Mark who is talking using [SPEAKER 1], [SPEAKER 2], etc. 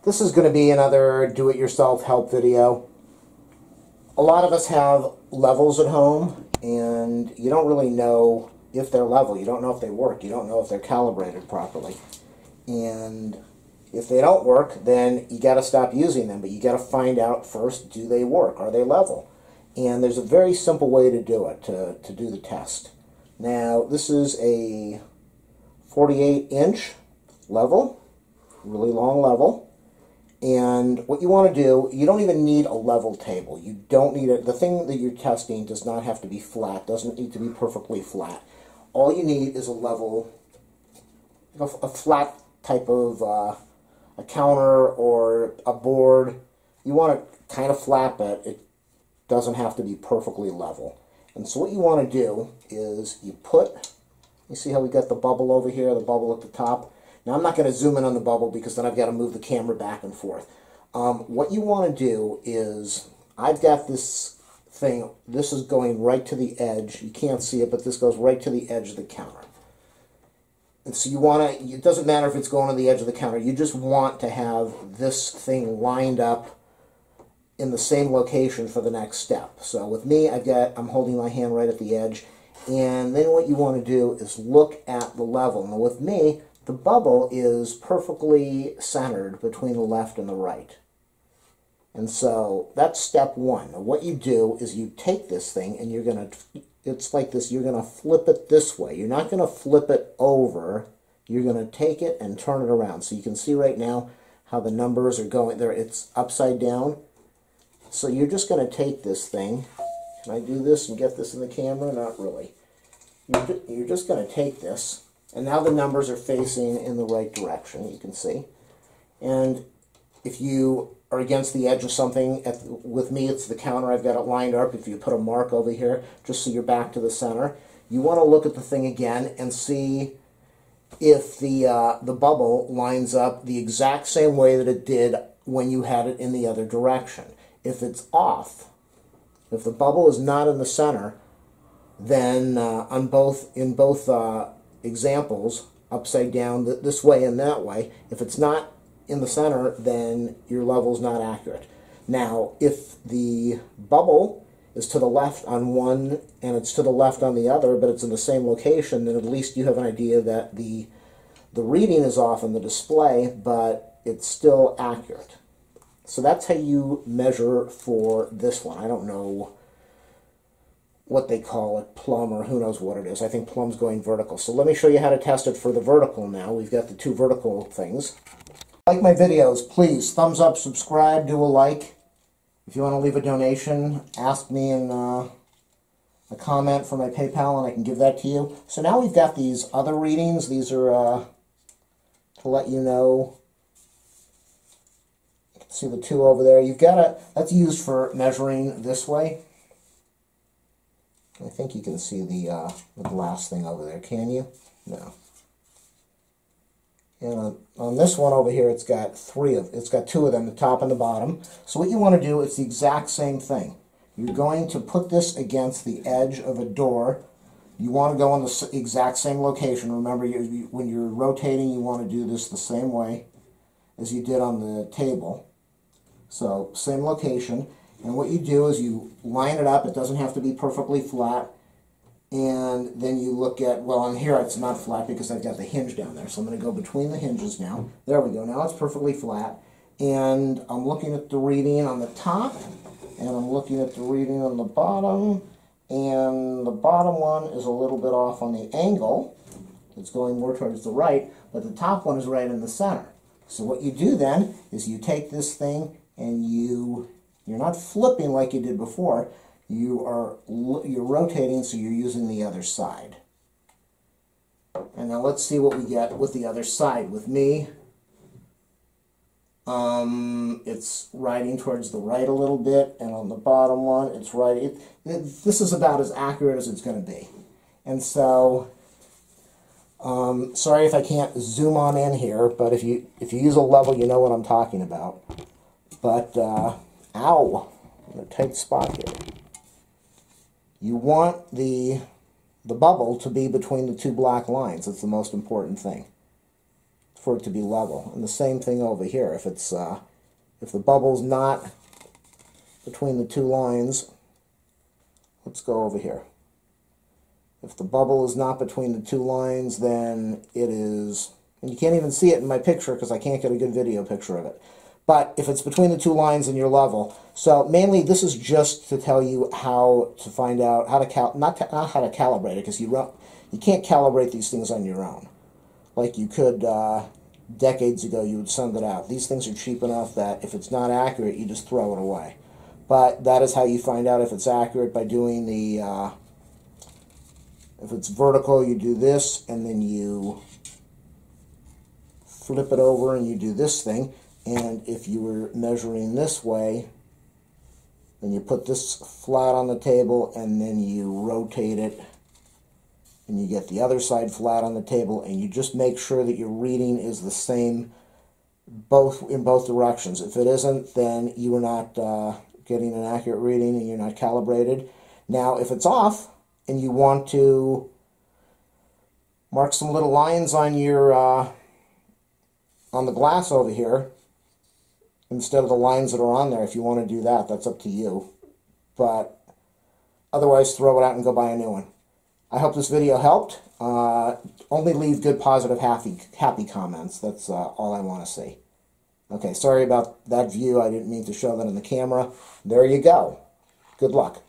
[SPEAKER 1] This is going to be another do-it-yourself help video. A lot of us have levels at home, and you don't really know if they're level. You don't know if they work. You don't know if they're calibrated properly. And if they don't work, then you got to stop using them. But you got to find out first, do they work? Are they level? And there's a very simple way to do it, to do the test. Now, this is a 48-inch level, really long level. And what you want to do, you don't even need a level table. You don't need it. The thing that you're testing does not have to be flat, doesn't need to be perfectly flat. All you need is a level, a flat type of a counter or a board. You want to kind of flat, but it doesn't have to be perfectly level. And so what you want to do is you see how we got the bubble over here, the bubble at the top? Now, I'm not going to zoom in on the bubble because then I've got to move the camera back and forth. What you want to do is, I've got this thing, this is going right to the edge. You can't see it, but this goes right to the edge of the counter. And so you want to, it doesn't matter if it's going to the edge of the counter, you just want to have this thing lined up in the same location for the next step. So with me, I'm holding my hand right at the edge, and then what you want to do is look at the level. Now with me, the bubble is perfectly centered between the left and the right. And so that's step one. Now what you do is you take this thing and you're going to, it's like this, you're going to flip it this way. You're not going to flip it over. You're going to take it and turn it around. So you can see right now how the numbers are going there. It's upside down. So you're just going to take this thing. Can I do this and get this in the camera? Not really. You're just going to take this. And now the numbers are facing in the right direction, you can see. And if you are against the edge of something, with me it's the counter, I've got it lined up. If you put a mark over here, just so you're back to the center, you want to look at the thing again and see if the bubble lines up the exact same way that it did when you had it in the other direction. If it's off, if the bubble is not in the center, then in both examples, upside down this way and that way, if it's not in the center, then your level's not accurate. Now, if the bubble is to the left on one and it's to the left on the other, but it's in the same location, then at least you have an idea that the reading is off in the display, but it's still accurate. So that's how you measure for this one. I don't know what they call it, plumb, or who knows what it is. I think plumb's going vertical. So let me show you how to test it for the vertical now. We've got the two vertical things. Like my videos, please, thumbs up, subscribe, do a like. If you want to leave a donation, ask me in a comment for my PayPal and I can give that to you. So now we've got these other readings. These are to let you know. You can see the two over there. You've got that's used for measuring this way. I think you can see the glass thing over there, can you? No. And on this one over here, it's got two of them, the top and the bottom. So what you want to do is the exact same thing. You're going to put this against the edge of a door. You want to go in the exact same location. Remember, when you're rotating, you want to do this the same way as you did on the table. So, same location. And what you do is you line it up. It doesn't have to be perfectly flat. And then you look at, well, on here it's not flat because I've got the hinge down there. So I'm going to go between the hinges now. There we go. Now it's perfectly flat. And I'm looking at the reading on the top. And I'm looking at the reading on the bottom. And the bottom one is a little bit off on the angle. It's going more towards the right. But the top one is right in the center. So what you do then is you take this thing and you're not flipping like you did before. You're rotating, so you're using the other side. And now let's see what we get with the other side. With me, it's riding towards the right a little bit, and on the bottom one, it's right. This is about as accurate as it's going to be. And so, sorry if I can't zoom on in here, but if you use a level, you know what I'm talking about. But ow, in a tight spot here. You want the bubble to be between the two black lines. That's the most important thing. for it to be level. And the same thing over here. If it's if the bubble's not between the two lines, let's go over here. If the bubble is not between the two lines, then it is, and you can't even see it in my picture because I can't get a good video picture of it. But if it's between the two lines and you're level, so mainly this is just to tell you how to find out how to not how to calibrate it, because you can't calibrate these things on your own like you could decades ago. You would send it out. These things are cheap enough that if it's not accurate, you just throw it away. But that is how you find out if it's accurate, by doing the if it's vertical, you do this, and then you flip it over and you do this thing. And if you were measuring this way, then you put this flat on the table and then you rotate it and you get the other side flat on the table, and you just make sure that your reading is the same in both directions. If it isn't, then you are not getting an accurate reading and you're not calibrated. Now, if it's off and you want to mark some little lines on your on the glass over here, instead of the lines that are on there, if you want to do that, that's up to you. But otherwise, throw it out and go buy a new one. I hope this video helped. Only leave good, positive, happy comments. That's all I want to see. Okay, sorry about that view. I didn't mean to show that on the camera. There you go. Good luck.